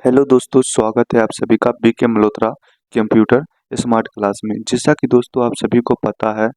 Hello दोस्तों, स्वागत है आप सभी का BK Malhotra computer smart class में। जैसा कि दोस्तों आप सभी को पता है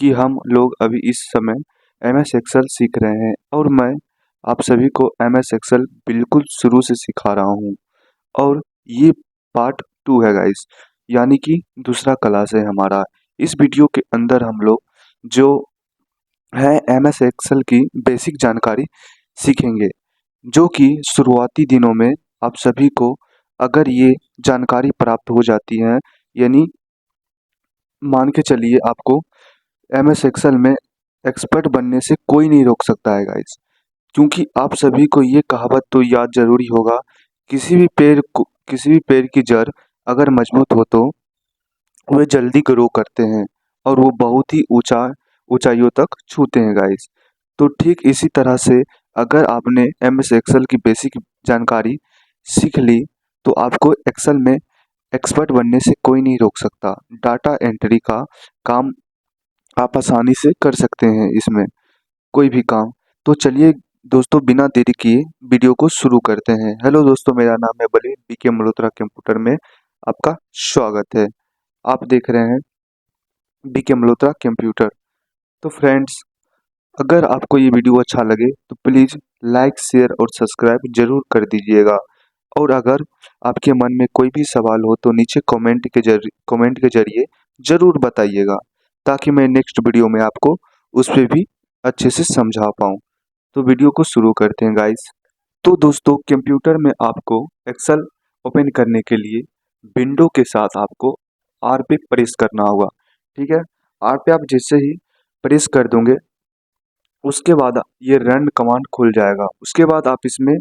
कि हम लोग अभी इस समय एमएस एक्सेल सीख रहे हैं और मैं आप सभी को एमएस एक्सेल बिल्कुल शुरू से सिखा रहा हूं। और ये पार्ट 2 है गाइस, यानी कि दूसरा क्लास है हमारा। इस वीडियो के अंदर हम लोग जो है एमएस एक्सेल की बेसिक जानकारी सीखेंगे, जो कि शुरुआती दिनों में आप सभी को अगर ये जानकारी प्राप्त हो जाती है, यानी मान के चलिए आपको एमएस एक्सेल में एक्सपर्ट बनने से कोई नहीं रोक सकता है गाइस। क्योंकि आप सभी को ये कहावत तो याद जरूरी होगा, किसी भी पेड़ की जड़ अगर मजबूत हो तो वे जल्दी ग्रो करते हैं और वो बहुत ही ऊंचाइयों तक छूते हैं गाइस। तो ठीक इसी तरह से अगर आपने एमएस एक्सेल की बेसिक जानकारी सीख ली तो आपको एक्सेल में एक्सपर्ट बनने से कोई नहीं रोक सकता। डाटा एंट्री का काम आप आसानी से कर सकते हैं इसमें, कोई भी काम। तो चलिए दोस्तों, बिना देरी किए वीडियो को शुरू करते हैं। हेलो दोस्तों, मेरा नाम है बली, बीके मल्होत्रा कंप्यूटर में आपका स्वागत है। आप देख रहे हैं बीके मल्होत्रा कंप्यूटर। तो फ्रेंड्स, अगर आपको ये वीडियो अच्छा लगे तो प्लीज़ लाइक, शेयर और सब्सक्राइब जरूर कर दीजिएगा। और अगर आपके मन में कोई भी सवाल हो तो नीचे कमेंट के जरिए ज़रूर बताइएगा, ताकि मैं नेक्स्ट वीडियो में आपको उस पर भी अच्छे से समझा पाऊँ। तो वीडियो को शुरू करते हैं गाइस। तो दोस्तों, कंप्यूटर में आपको एक्सेल ओपन करने के लिए विंडो के साथ आपको आर पे प्रेस करना होगा। ठीक है, आर पे आप जैसे ही प्रेस कर दोगे उसके बाद ये रन कमांड खुल जाएगा। उसके बाद आप इसमें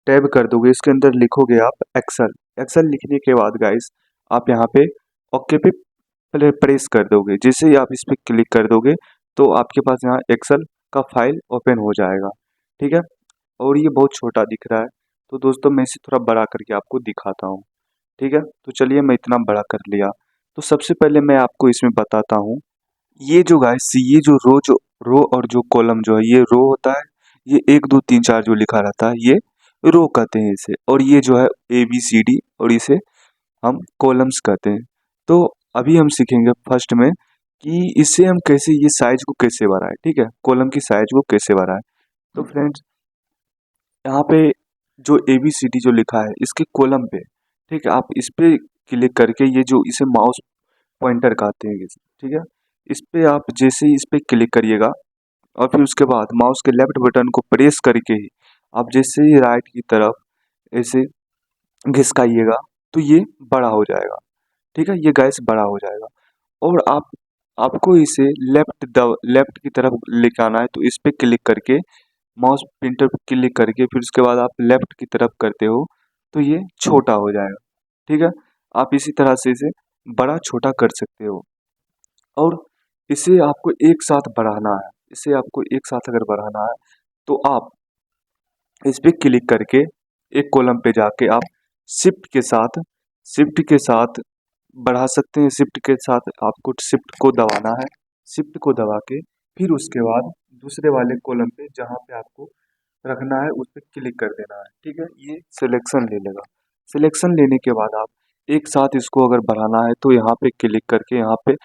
टैब कर दोगे, इसके अंदर लिखोगे आप एक्सेल। एक्सेल लिखने के बाद गाइस आप यहाँ पे ओके पे प्रेस कर दोगे। जैसे ही आप इस पे क्लिक कर दोगे तो आपके पास यहाँ एक्सेल का फाइल ओपन हो जाएगा। ठीक है, और ये बहुत छोटा दिख रहा है, तो दोस्तों मैं इसे थोड़ा बड़ा करके आपको दिखाता हूँ। ठीक है, तो चलिए मैं इतना बड़ा कर लिया। तो सबसे पहले मैं आपको इसमें बताता हूँ, ये जो गाइस ये जो रो और जो कॉलम जो है, ये रो होता है। ये 1 2 3 4 जो लिखा रहता है ये रो कहते हैं इसे। और ये जो है ABCD, और इसे हम कॉलम्स कहते हैं। तो अभी हम सीखेंगे फर्स्ट में कि इससे हम कैसे ये साइज को कैसे बढ़ाएं। ठीक है, कॉलम की साइज को कैसे बढ़ाएं। तो फ्रेंड्स, यहाँ पे जो ABCD जो लिखा है इसके कॉलम पे, ठीक है, आप इस पे क्लिक करके ये जो इसे माउस पॉइंटर कहते हैं। ठीक है, इस पे आप जैसे ही इस पे क्लिक करिएगा और फिर उसके बाद माउस के लेफ्ट बटन को प्रेस करके ही आप जैसे ही राइट की तरफ ऐसे घिसकाइएगा तो ये बड़ा हो जाएगा। ठीक है, ये गैस बड़ा हो जाएगा। और आपको इसे लेफ्ट की तरफ लेके आना है, तो इस पे क्लिक करके माउस प्रिंटर पे क्लिक करके फिर उसके बाद आप लेफ्ट की तरफ करते हो तो ये छोटा हो जाएगा। ठीक है, आप इसी तरह से इसे बड़ा छोटा कर सकते हो। और इसे आपको एक साथ बढ़ाना है, इसे आपको एक साथ अगर बढ़ाना है तो आप इस पे क्लिक करके एक कॉलम पे जाके आप शिफ्ट के साथ बढ़ा सकते हैं। शिफ्ट के साथ आपको शिफ्ट को दबाना है। शिफ्ट को दबा के फिर उसके बाद दूसरे वाले कॉलम पे जहाँ पे आपको रखना है उस पर क्लिक कर देना है। ठीक है, ये सिलेक्शन ले लेगा। सिलेक्शन लेने के बाद आप एक साथ इसको अगर बढ़ाना है तो यहाँ पे क्लिक करके यहाँ पे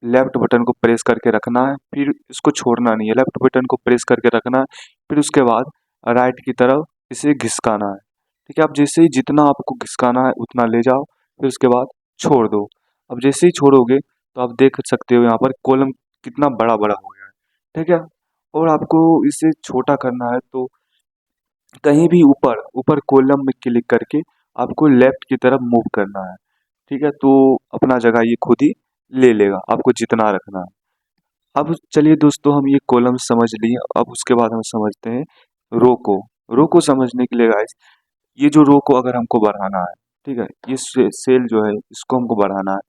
लेफ्ट बटन को प्रेस करके रखना है, फिर इसको छोड़ना नहीं है, लेफ्ट बटन को प्रेस करके रखना है, फिर उसके बाद राइट की तरफ इसे घिसकाना है। ठीक है, अब जैसे ही जितना आपको घिसकाना है उतना ले जाओ, फिर उसके बाद छोड़ दो। अब जैसे ही छोड़ोगे तो आप देख सकते हो यहाँ पर कॉलम कितना बड़ा बड़ा हो गया है। ठीक है, और आपको इसे छोटा करना है तो कहीं भी ऊपर ऊपर कॉलम में क्लिक करके आपको लेफ्ट की तरफ मूव करना है। ठीक है, तो अपना जगह ये खुद ही ले लेगा, आपको जितना रखना है। अब चलिए दोस्तों, हम ये कॉलम समझ लिए। अब उसके बाद हम समझते हैं रो को। रो को समझने के लिए गाइस, ये जो रो को अगर हमको बढ़ाना है, ठीक है, ये सेल जो है इसको हमको बढ़ाना है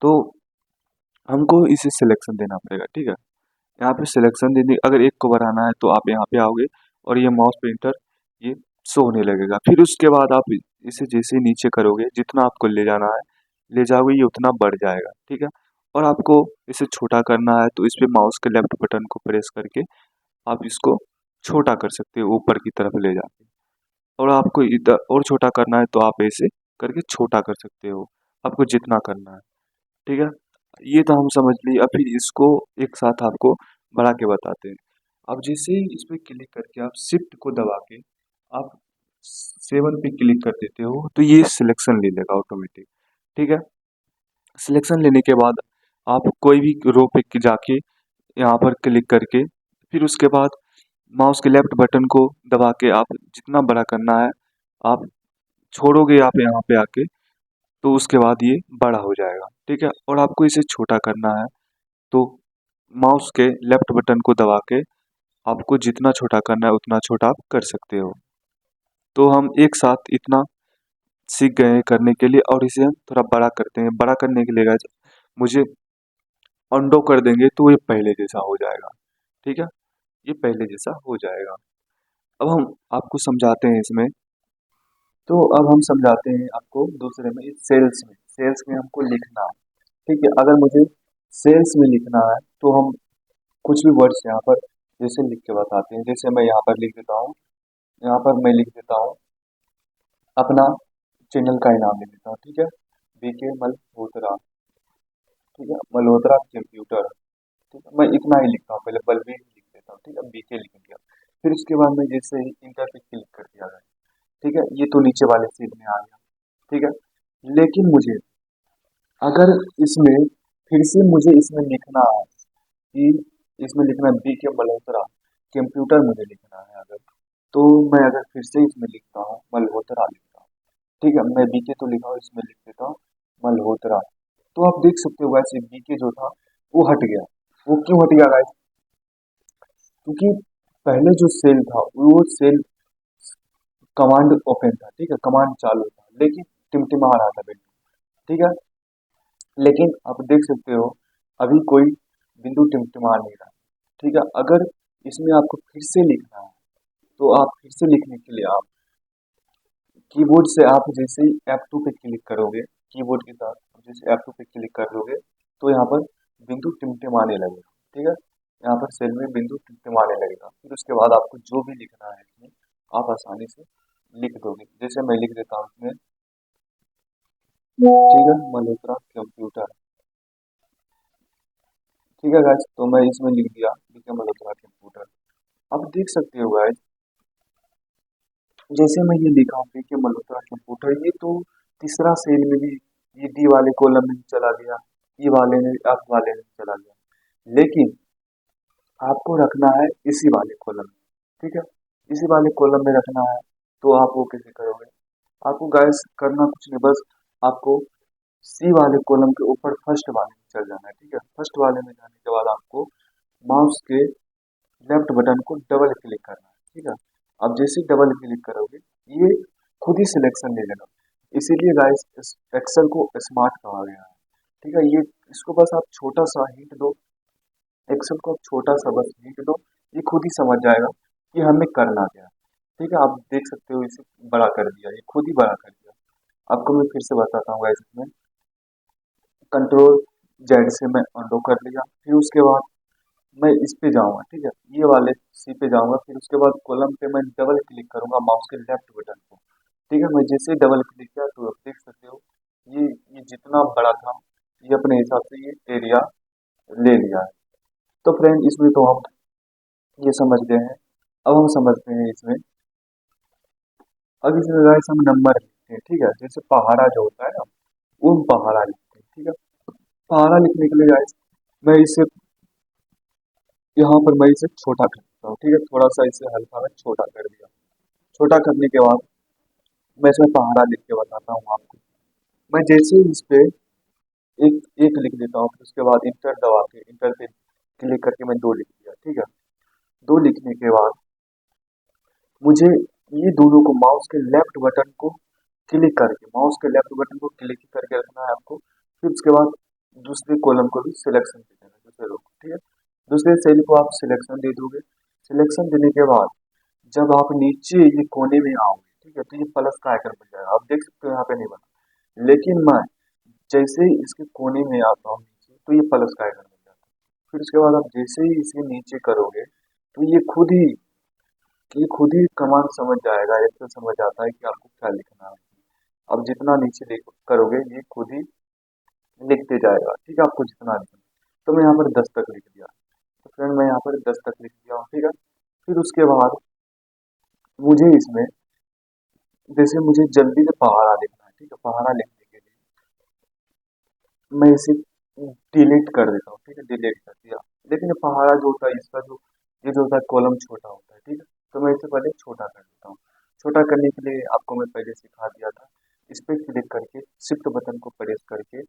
तो हमको इसे सिलेक्शन देना पड़ेगा। ठीक है, यहाँ पे सिलेक्शन देने, अगर एक को बढ़ाना है तो आप यहाँ पे आओगे और ये माउस पॉइंटर ये शो होने लगेगा। फिर उसके बाद आप इसे जैसे ही नीचे करोगे, जितना आपको ले जाना है ले जाओगे, ये उतना बढ़ जाएगा। ठीक है, और आपको इसे छोटा करना है तो इस पे माउस के लेफ्ट बटन को प्रेस करके आप इसको छोटा कर सकते हो ऊपर की तरफ ले जाके। और आपको इधर और छोटा करना है तो आप ऐसे करके छोटा कर सकते हो, आपको जितना करना है। ठीक है, ये तो हम समझ लिए। अब फिर इसको एक साथ आपको बढ़ा के बताते हैं। अब जैसे ही इस पे क्लिक करके आप शिफ्ट को दबा के आप 7 पे क्लिक कर देते हो तो ये सिलेक्शन ले लेगा ऑटोमेटिक। ठीक है, सिलेक्शन लेने के बाद आप कोई भी रो पे जाके यहाँ पर क्लिक करके फिर उसके बाद माउस के लेफ्ट बटन को दबा के आप जितना बड़ा करना है आप छोड़ोगे यहाँ पे आके, तो उसके बाद ये बड़ा हो जाएगा। ठीक है, और आपको इसे छोटा करना है तो माउस के लेफ्ट बटन को दबा के आपको जितना छोटा करना है उतना छोटा आप कर सकते हो। तो हम एक साथ इतना सीख गए हैं करने के लिए, और इसे हम थोड़ा बड़ा करते हैं। बड़ा करने के लिए guys, मुझे अंडो कर देंगे तो ये पहले जैसा हो जाएगा। ठीक है, ये पहले जैसा हो जाएगा। अब हम आपको समझाते हैं इसमें। तो अब हम समझाते हैं आपको दूसरे में, सेल्स में हमको लिखना है। ठीक है, अगर मुझे सेल्स में लिखना है तो हम कुछ भी वर्ड्स यहाँ पर जैसे लिख के बताते हैं। जैसे मैं यहाँ पर लिख देता हूँ, यहाँ पर मैं लिख देता हूँ अपना चैनल का ही नाम लिख देता हूँ। ठीक है, बीके मल्होत्रा। ठीक है, मल्होत्रा कंप्यूटर। ठीक है, मैं इतना ही लिखता हूँ, पहले बलवीर लिख देता हूँ। ठीक है, बीके लिख दिया। फिर उसके बाद में जैसे ही इंटर पे क्लिक कर दिया गया। ठीक है, ये तो नीचे वाले सीट में आ गया। ठीक है, लेकिन मुझे अगर इसमें फिर से मुझे इसमें लिखना है कि इसमें लिखना है बी के मल्होत्रा कंप्यूटर मुझे लिखना है अगर, तो मैं अगर फिर से इसमें लिखता हूँ मल्होत्रा लिखता हूँ। ठीक है, मैं बीके तो लिखा हूँ, इसमें लिख देता हूँ मल्होत्रा। तो आप देख सकते हो गाइस, बीके जो था वो हट गया। वो क्यों हट गया गाइस? क्योंकि पहले जो सेल था वो सेल कमांड ओपन था। ठीक है, कमांड चालू था लेकिन टिमटिमा रहा था बिल्कुल। ठीक है, लेकिन आप देख सकते हो अभी कोई बिंदु टिमटिमा नहीं रहा। ठीक है, अगर इसमें आपको फिर से लिखना है तो आप फिर से लिखने के लिए आप कीबोर्ड से आप जैसे ही F2 पे क्लिक करोगे, कीबोर्ड के साथ जैसे F2 पे क्लिक कर लोगे तो यहाँ पर बिंदु टिमटिमाने लगेगा। ठीक है, यहाँ पर सेल में बिंदु टिमटिमाने लगेगा। फिर उसके बाद आपको जो भी लिखना है इसमें आप आसानी से लिख दोगे। जैसे मैं लिख देता हूँ इसमें, ठीक है, मल्होत्रा कंप्यूटर। ठीक है गाइस, तो मैं इसमें लिख दिया ठीक है मल्होत्रा कंप्यूटर। अब देख सकते हो गाइस, जैसे मैं ये लिखा हूँ ठीक है मल्होत्रा कंप्यूटर, ये तो तीसरा सेल में भी ये डी वाले कॉलम में भी चला गया, ई वाले में एफ वाले में चला गया, लेकिन आपको रखना है इसी वाले कॉलम में। ठीक है, इसी वाले कॉलम में रखना है। तो आप वो कैसे करोगे? आपको गाइस करना कुछ नहीं, बस आपको सी वाले कॉलम के ऊपर फर्स्ट वाले में चल जाना है। ठीक है, फर्स्ट वाले में जाने के बाद आपको माउस के लेफ्ट बटन को डबल क्लिक करना है। ठीक है, अब जैसे ही डबल क्लिक करोगे ये खुद ही सिलेक्शन ले लेगा। इसीलिए गाइस इस एक्सेल को स्मार्ट कहा गया है। ठीक है, ये इसको बस आप छोटा सा हिंट दो, एक्सेल को आप छोटा सा बस हिंट दो, ये खुद ही समझ जाएगा कि हमें करना क्या है। ठीक है, आप देख सकते हो इसे बड़ा कर दिया, ये खुद ही बड़ा कर दिया। आपको मैं फिर से बताता हूँ गाइस, इसमें कंट्रोल जेड से मैं अनडू कर लिया। फिर उसके बाद मैं इस पे जाऊंगा। ठीक है, ये वाले सी पे जाऊंगा। फिर उसके बाद कॉलम पे मैं डबल क्लिक करूंगा माउस के लेफ्ट बटन को। ठीक है, मैं जैसे डबल क्लिक किया तो आप देख सकते हो ये जितना बड़ा था ये अपने हिसाब से ये एरिया ले लिया है। तो फ्रेंड इसमें तो हम ये समझ गए हैं। अब हम समझते हैं इसमें, अब इसमें गाइस हम नंबर लिखते हैं। ठीक है, जैसे पहाड़ा जो होता है ना, वो हम पहाड़ा लिखते हैं। ठीक है, पहाड़ा लिखने के लिए गाइस मैं इसे यहाँ पर मैं इसे छोटा कर देता हूँ। ठीक है, थोड़ा सा इसे हल्का में छोटा कर दिया। छोटा करने के बाद मैं इसमें पहाड़ा लिख के बताता हूँ आपको। मैं जैसे ही इस पे एक एक लिख देता हूँ, फिर उसके बाद इंटर दबा के इंटर पे क्लिक करके मैं दो लिख दिया। ठीक है, दो लिखने के बाद मुझे ये दोनों को माउस के लेफ्ट बटन को क्लिक करके, माउस के लेफ्ट बटन को क्लिक करके रखना है आपको। फिर उसके बाद दूसरे कॉलम को भी सिलेक्शन दे देना, दूसरे रो को। ठीक है, दूसरे सेल को आप सिलेक्शन दे दोगे। सिलेक्शन देने के बाद जब आप नीचे ये कोने में आओगे, ठीक है, तो ये प्लस का आइकन बन जाएगा। आप देख सकते हो यहाँ पे नहीं बना, लेकिन मैं जैसे ही इसके कोने में आता हूँ नीचे तो ये प्लस का आइकन बन जाता है। फिर उसके बाद आप जैसे ही इसे नीचे करोगे तो ये खुद ही ये खुद ही कमांड समझ जाएगा, एक्सेल समझ आता है कि आपको क्या लिखना है। अब जितना नीचे लिख करोगे ये खुद ही लिखते जाएगा, ठीक है, आपको जितना लिखना है। तो मैं यहाँ पर 10 तक लिख दिया, तो फ्रेंड मैं यहाँ पर 10 तक लिख दिया हूँ, ठीक है। फिर उसके बाद मुझे इसमें, जैसे मुझे जल्दी से पहाड़ा लिखना है, ठीक है, पहाड़ा लिखने के लिए मैं इसे डिलीट कर देता हूँ, ठीक है, डिलीट कर दिया। लेकिन ये पहाड़ा जो होता है इसका जो, ये जो होता है कॉलम छोटा होता है, ठीक है, तो मैं इसे पहले छोटा कर देता हूँ। छोटा करने के लिए आपको मैं पहले सिखा दिया था, इस पे क्लिक करके शिफ्ट बटन को प्रेस करके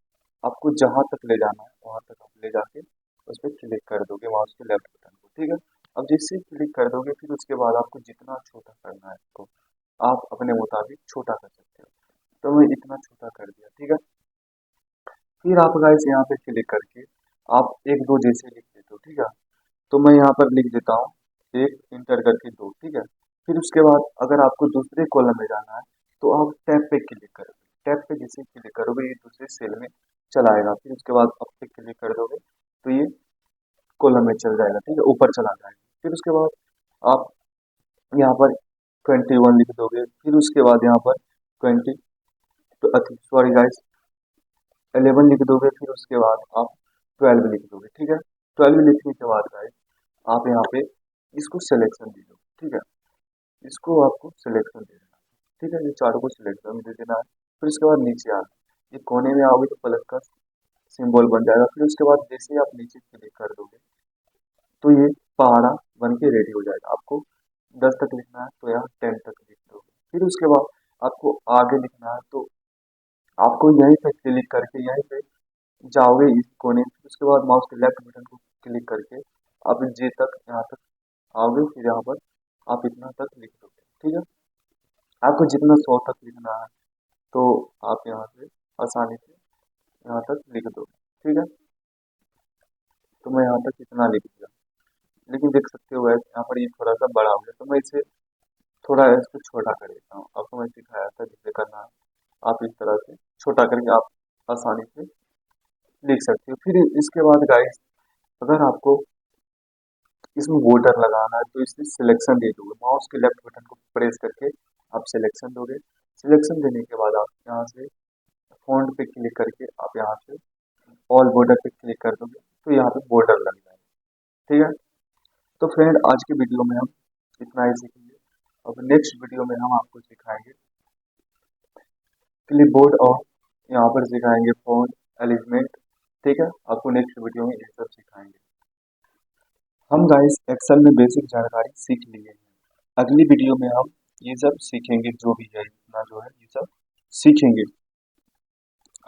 आपको जहां तक ले जाना है वहां तक आप ले जाके उस पर क्लिक कर दोगे, माउस के लेफ्ट बटन को, ठीक है। अब जैसे ही क्लिक कर दोगे फिर उसके बाद आपको जितना छोटा करना है इसको आप अपने मुताबिक छोटा कर सकते हो। तो मैं इतना छोटा कर दिया, ठीक है। फिर आप गाइस यहाँ पे क्लिक करके आप एक दो जैसे लिख देते हो, ठीक है। तो मैं यहाँ पर लिख देता हूँ एक इंटर करके दो, ठीक है। फिर उसके बाद अगर आपको दूसरे कॉलम में जाना है तो आप टैब पे क्लिक करोगे, टैब पे जैसे क्लिक करोगे ये दूसरे सेल में चला आएगा। फिर उसके बाद आप पे क्लिक कर दोगे तो ये कॉलम में चल जाएगा, ठीक है, ऊपर चला जाएगा। फिर उसके बाद आप यहाँ पर 21 लिख दोगे, फिर उसके बाद यहाँ पर 20, तो सॉरी गाइस 11 लिख दोगे, फिर उसके बाद आप 12 लिख दोगे, ठीक है। 12 लिखने के बाद गाइस आप यहाँ पे इसको सिलेक्शन दे दो, ठीक है, इसको आपको सिलेक्शन दे देना, ठीक है, ये चारों को सिलेक्शन दे देना है। फिर उसके बाद नीचे आना, ये कोने में आओगे तो प्लस का सिंबल बन जाएगा। फिर उसके बाद जैसे ही आप नीचे क्लिक कर दोगे तो ये पहाड़ा बन के रेडी हो जाएगा। आपको 10 तक लिखना है तो यहाँ 10 तक लिख दोगे। फिर उसके बाद आपको आगे लिखना है तो आपको यहीं पे क्लिक करके यहीं पे जाओगे इस कोने में। फिर उसके बाद माउस के लेफ्ट बटन को क्लिक करके आप जे तक यहाँ तक आओगे, फिर यहाँ पर आप इतना तक लिख दोगे, ठीक है। आपको जितना 100 तक लिखना है तो आप यहाँ से आसानी से यहाँ तक लिख दोगे, ठीक है। तो मैं यहाँ तक इतना लिख दिया, लेकिन देख सकते हो यहाँ पर ये थोड़ा सा बड़ा हो गया, तो मैं इसे थोड़ा इसको छोटा कर देता हूँ। आपको मैं सिखाया था जिसे करना है, आप इस तरह से छोटा करके आप आसानी से लिख सकते हो। फिर इसके बाद गाइस अगर आपको इसमें बॉर्डर लगाना है तो इसमें सिलेक्शन दे दोगे, माउस के लेफ्ट बटन को प्रेस करके आप सिलेक्शन दोगे। सिलेक्शन देने के बाद आप यहाँ से फॉन्ट पे क्लिक करके आप यहाँ से ऑल बॉर्डर पे क्लिक कर दोगे तो यहाँ पे बॉर्डर लग जाएगा, ठीक है। तो फ्रेंड आज की वीडियो में हम इतना ही सीखेंगे। अब नेक्स्ट वीडियो में हम आपको सिखाएंगे क्लिपबोर्ड और यहाँ पर सिखाएंगे फॉन्ट एलिमेंट, ठीक है, आपको नेक्स्ट वीडियो में ये सब सिखाएंगे। हम गाइस एक्सेल में बेसिक जानकारी सीख लिए हैं, अगली वीडियो में हम ये सब सीखेंगे, जो भी है इतना जो है ये सब सीखेंगे।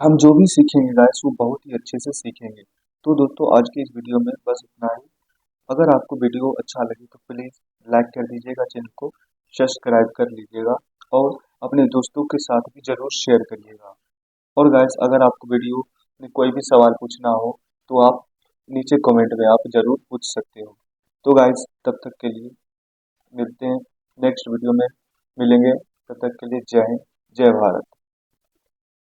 हम जो भी सीखेंगे गाइस वो बहुत ही अच्छे से सीखेंगे। तो दोस्तों आज की इस वीडियो में बस इतना ही। अगर आपको वीडियो अच्छा लगे तो प्लीज़ लाइक कर दीजिएगा, चैनल को सब्सक्राइब कर लीजिएगा और अपने दोस्तों के साथ भी ज़रूर शेयर करिएगा। और गाइस अगर आपको वीडियो में कोई भी सवाल पूछना हो तो आप नीचे कमेंट में आप ज़रूर पूछ सकते हो। तो गाइस तब तक के लिए मिलते हैं नेक्स्ट वीडियो में, मिलेंगे, तब तक के लिए जय हिंद, जय भारत।